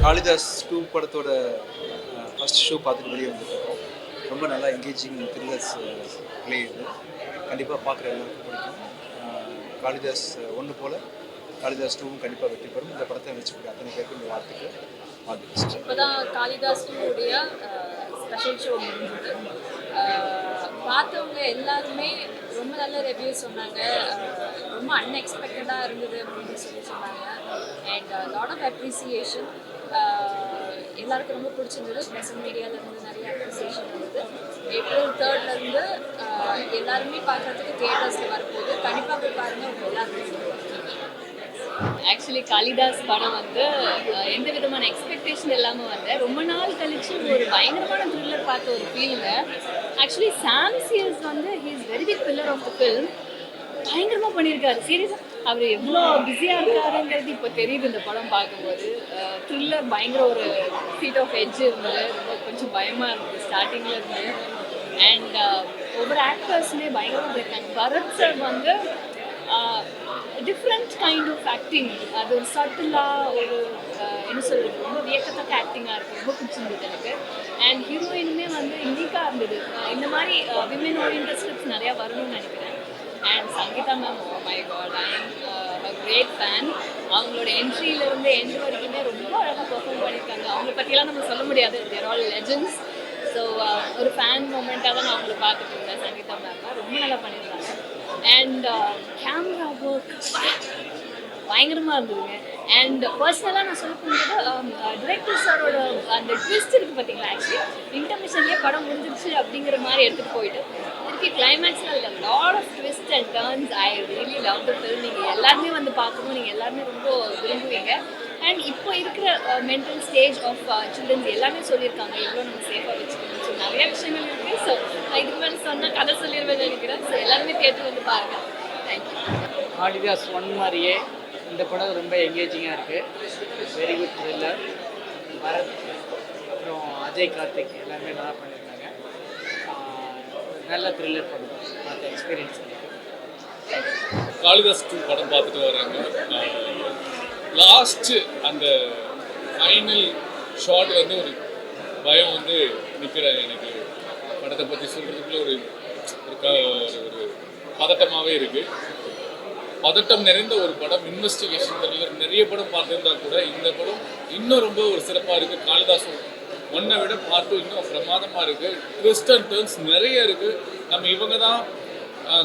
காளிதாஸ் 2 படத்தோட first show பார்த்துட்டு வெளியே வந்துருக்கோம். ரொம்ப நல்லா என்கேஜிங் த்ரில்லர்ஸ் ப்ளே இது. கண்டிப்பாக பார்க்குற எல்லாருக்கும் பிடிக்கும். காளிதாஸ் 1 போல் காளிதாஸ் 2வும் கண்டிப்பாக வெற்றி பெறும். இந்த படத்தை வச்சுக்கூடிய அத்தனை பேருக்கும் இந்த வாழ்த்துக்கள். இப்போ தான் காளிதாஸ் 2 உடைய ஸ்பெஷல் ஷோ முடிஞ்சது. பார்த்தவங்க எல்லாருமே ரொம்ப நல்ல ரிவ்யூ சொன்னாங்க. ரொம்ப அன்எக்ஸ்பெக்டடாக இருந்தது அப்படின்னு சொன்னாங்க. And lot of appreciation. எல்லாருக்கும் ரொம்ப பிடிச்சிருந்தது. ப்ரெசன்ட் மீடியாவிலேருந்து நிறைய அப்ரிசியேஷன் இருந்தது. April 3 எல்லாருமே பார்க்குறதுக்கு தியேட்டர்ஸில் வரப்போகுது. கண்டிப்பாக போய் பாருங்கள். உங்கள் எல்லாருக்கும் ஆக்சுவலி காளிதாஸ் படம் வந்து எந்த விதமான எக்ஸ்பெக்டேஷன் இல்லாமல் வந்தேன். ரொம்ப நாள் கழிச்சு ஒரு பயங்கரமான த்ரில்லர் பார்த்த ஒரு ஃபீலுங்க. ஆக்சுவலி சாம் சியர்ஸ் வந்து he is very big pillar of the film. பயங்கரமாக பண்ணியிருக்காரு. சீரியஸாக அவர் எவ்வளோ பிஸியாக இருக்காருங்கிறது இப்போ தெரியுது இந்த படம் பார்க்கும்போது. த்ரில்லர் பயங்கர ஒரு ஃபீட் ஆஃப் எட்ஜ் இருந்தது. ரொம்ப கொஞ்சம் பயமாக இருந்தது ஸ்டார்டிங்கில் இருந்து. அண்ட் ஒவ்வொரு ஆக்டர்ஸுமே பயங்கரமாக இருக்காங்க. பரத் சார் வந்து டிஃப்ரெண்ட் கைண்ட் ஆஃப் ஆக்டிங். அது ஒரு சட்டிலாக ஒரு என்ன சொல்கிறது, ரொம்ப வியக்கத்தக்க ஆக்டிங்காக இருக்குது. ரொம்ப பிடிச்சிருந்தது எனக்கு. அண்ட் ஹீரோயினுமே வந்து யூனிக்காக இருந்தது. இந்த மாதிரி விமன் ஓரியன்டட் ஸ்கிரிப்ட்ஸ் நிறையா வரணும்னு நினைக்கிறேன். And Sangeetha ma'am, my God, I am great fan. அவங்களோட என்ட்ரியிலேருந்து எண்ட் வரைக்குமே ரொம்ப அழகாக பெர்ஃபார்ம் பண்ணியிருக்காங்க. அவங்கள பற்றியெல்லாம் நம்ம சொல்ல முடியாது. தேர் ஆல் லெஜெண்ட்ஸ். ஸோ ஒரு ஃபேன் மூமெண்ட்டாக தான் நான் அவங்களை பார்த்துட்டு இருந்தேன். சங்கீதா மேம் ரொம்ப நல்லா பண்ணியிருந்தாங்க. அண்ட் கேமரா ஒர்க் பயங்கரமாக இருந்ததுங்க. அண்ட் பர்சனலாக நான் சொல்ல போகும்போது டிரெக்டர் சாரோட அந்த ட்விஸ்ட் இருக்குது பார்த்தீங்களா. ஆக்சுவலி இன்டர்மிஷன்லேயே படம் முடிஞ்சிருச்சு அப்படிங்கிற மாதிரி எடுத்துகிட்டு போயிட்டு திருப்பி கிளைமேக்ஸில் lot of twist and turns. I really love the film. நீங்கள் எல்லாருமே வந்து பார்க்கணும். நீங்கள் எல்லாருமே ரொம்ப விரும்புவீங்க. அண்ட் இப்போ இருக்கிற மென்டல் ஸ்டேஜ் ஆஃப் சில்ட்ரன்ஸ் எல்லாமே சொல்லியிருக்காங்க. எவ்வளோ நம்ம சேஃபாக வச்சுக்கணும். ஸோ நிறைய விஷயங்கள் இருக்குது. ஸோ நான் இதுக்கு மேலே சொன்னால் கதை சொல்லிடுவேன் நினைக்கிறேன். ஸோ எல்லாருமே தேட்டர் வந்து பாருங்கள். தேங்க்யூ. காளிதாஸ் 1 மாதிரியே இந்த படம் ரொம்ப என்கேஜிங்காக இருக்குது. Very good thriller. பரத் அப்புறம் அஜய் கார்த்திக் எல்லாருமே நல்லா பண்ணியிருக்காங்க. நல்ல த்ரில்லர் படம் பார்த்த எக்ஸ்பீரியன்ஸ் இருக்குது. காளிதாஸ் 2 படம் பார்த்துட்டு வராங்க. லாஸ்ட்டு அந்த ஃபைனல் ஷாட் வந்து ஒரு பயம் வந்து நிற்கிறேன். எனக்கு படத்தை பற்றி சொல்கிறதுக்குள்ள ஒரு ஒரு பதட்டமாகவே இருக்குது. பதட்டம் நிறைந்த ஒரு படம். இன்வெஸ்டிகேஷன் த்ரில்லர் நிறைய படம் பார்த்துருந்தா கூட இந்த படம் இன்னும் ரொம்ப ஒரு சிறப்பாக இருக்குது. காளிதாஸ் 1 விட பார்ட் 2 இன்னும் பிரமாதமாக இருக்குது. ட்விஸ்ட் அண்ட் டர்ன்ஸ் நிறைய இருக்குது. நம்ம இவங்க தான்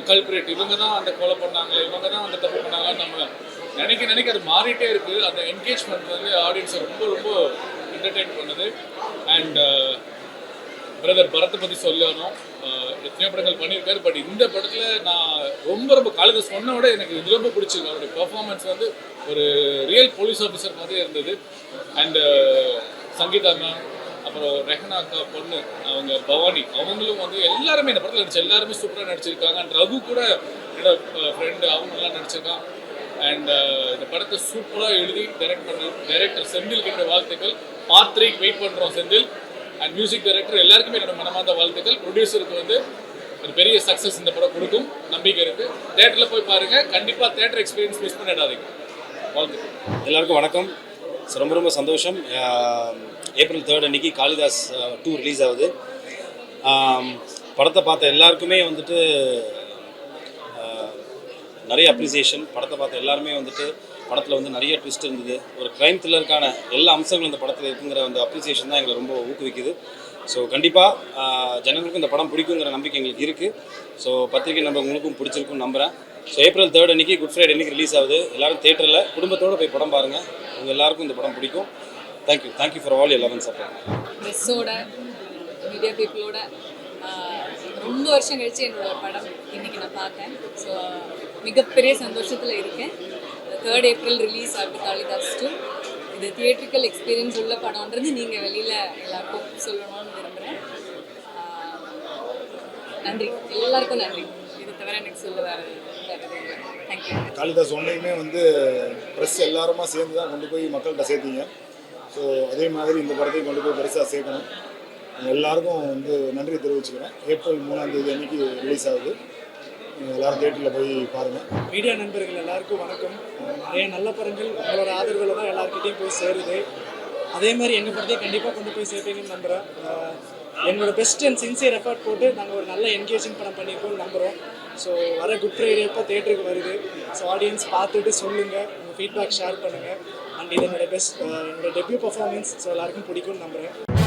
கல்பிரேட், இவங்க தான் அந்த கொலை பண்ணாங்க, இவங்க தான் அந்த தப்பு பண்ணாங்கன்னு நம்ம நினைக்க அது மாறிட்டே இருக்குது. அந்த என்கேஜ்மெண்ட் வந்து ஆடியன்ஸை ரொம்ப ரொம்ப என்டர்டெயின் பண்ணுது. அண்ட் பிரதர் பரத்தை பற்றி சொல்லணும். எத்தனையோ படங்கள் பண்ணியிருக்காரு. பட் இந்த படத்தில் நான் ரொம்ப காளிதாஸ் 1 விட எனக்கு இது ரொம்ப பிடிச்சிருக்கு. அவருடைய பெர்ஃபார்மன்ஸ் வந்து ஒரு ரியல் போலீஸ் ஆஃபீஸர் மாதிரி இருந்தது. அண்டு சங்கீதா மேம், அப்புறம் ரெஹனா அக்கா பொண்ணு அவங்க பவானி, அவங்களும் வந்து எல்லாருமே இந்த படத்தில் நடிச்சு எல்லாருமே சூப்பராக நடிச்சிருக்காங்க. அண்ட் ரகு கூட என்னோட ஃப்ரெண்டு, அவங்கெல்லாம் நடிச்சிருக்காங்க. அண்ட் இந்த படத்தை சூப்பராக எழுதி டைரக்டர் செந்தில் என்னோட வாழ்த்துக்கள். பார்ட் 3க்கு வெயிட் பண்ணுறோம் செந்தில். அண்ட் மியூசிக் டைரக்டர் எல்லாருக்குமே என்னோட மனமார்ந்த வாழ்த்துக்கள். ப்ரொடியூசருக்கு வந்து ஒரு பெரிய சக்ஸஸ் இந்த படம் கொடுக்கும் நம்பிக்கை இருக்குது. தேட்டரில் போய் பாருங்கள். கண்டிப்பாக தேட்டர் எக்ஸ்பீரியன்ஸ் மிஸ் பண்ணிடாதீங்க. வாழ்த்துக்கள். எல்லாருக்கும் வணக்கம். ரொம்ப சந்தோஷம். April 3 அன்றைக்கி காளிதாஸ் 2 ரிலீஸ் ஆகுது. படத்தை பார்த்த எல்லாருக்குமே வந்துட்டு நிறைய அப்ரிசியேஷன். படத்தை பார்த்த எல்லாருமே வந்துட்டு படத்தில் வந்து நிறைய ட்விஸ்ட் இருந்தது. ஒரு க்ரைம் த்ரில்லருக்கான எல்லா அம்சங்களும் இந்த படத்தில் இருக்குங்கிற அந்த அப்ரிசியேஷன் தான் எங்களை ரொம்ப ஊக்குவிக்குது. ஸோ கண்டிப்பாக ஜனங்களுக்கும் இந்த படம் பிடிக்குங்கிற நம்பிக்கை எங்களுக்கு இருக்குது. ஸோ பத்திரிகை நம்ப உங்களுக்கும் பிடிச்சிருக்குன்னு நம்புகிறேன். ஸோ April 3 அன்றைக்கி குட் ஃப்ரைடே அன்றைக்கி ரிலீஸ் ஆகுது. எல்லோரும் தேட்டரில் குடும்பத்தோடு போய் படம் பாருங்கள். உங்கள் எல்லாருக்கும் இந்த படம் பிடிக்கும். Thank you for all your love and support. ப்ரெஸ்ஸோட மீடியா பீப்புளோட ரொம்ப வருஷம் கழிச்சு என்னோட படம் இன்றைக்கி நான் பார்த்தேன். ஸோ மிகப்பெரிய சந்தோஷத்தில் இருக்கேன். 3rd April ரிலீஸ் ஆகுது காளிதாஸ் 2. இது தியேட்ரிக்கல் எக்ஸ்பீரியன்ஸ் உள்ள படம்ன்றது நீங்கள் வெளியில் எல்லாருக்கும் சொல்லணும்னு விரும்புகிறேன். நன்றி, எல்லாருக்கும் நன்றி. இது தவிர எனக்கு சொல்ல வேறு தேங்க்யூ. காளிதாஸ் 1 வந்து ப்ரெஸ் எல்லாருமா சேர்ந்து தான் கொண்டு போய் மக்கள்கிட்ட சேர்த்தீங்க. ஸோ அதே மாதிரி இந்த படத்தையும் கொண்டு போய் பெருசாக சேர்க்கணும். எல்லாருக்கும் வந்து நன்றி தெரிவிச்சுக்கிறேன். April 3 அன்றைக்கி ரிலீஸ் ஆகுது. எல்லாரும் தியேட்டரில் போய் பாருங்கள். மீடியா நண்பர்கள் எல்லாருக்கும் வணக்கம். நிறைய நல்ல படங்கள் உங்களோட ஆதரவில் தான் எல்லாருக்கிட்டையும் போய் சேருது. அதே மாதிரி எங்கள் படத்தையும் கண்டிப்பாக கொண்டு போய் சேர்ப்பீங்கன்னு நம்புகிறேன். எங்களோட பெஸ்ட் அண்ட் சின்சியர் எஃபர்ட் போட்டு நாங்கள் ஒரு நல்ல என்கேஜிங் படம் பண்ணியிருக்கோம்னு நம்புகிறோம். ஸோ வர குட் ஃப்ரைடே இப்போ தேட்டருக்கு வருது. ஸோ ஆடியன்ஸ் பார்த்துட்டு சொல்லுங்கள், உங்கள் ஃபீட்பேக் ஷேர் பண்ணுங்கள். அண்ட் இது என்னோட பெஸ்ட் என்னோட டெபியூ பர்ஃபார்மன்ஸ். ஸோ எல்லாருக்கும் பிடிக்கும்னு நம்புகிறேன்.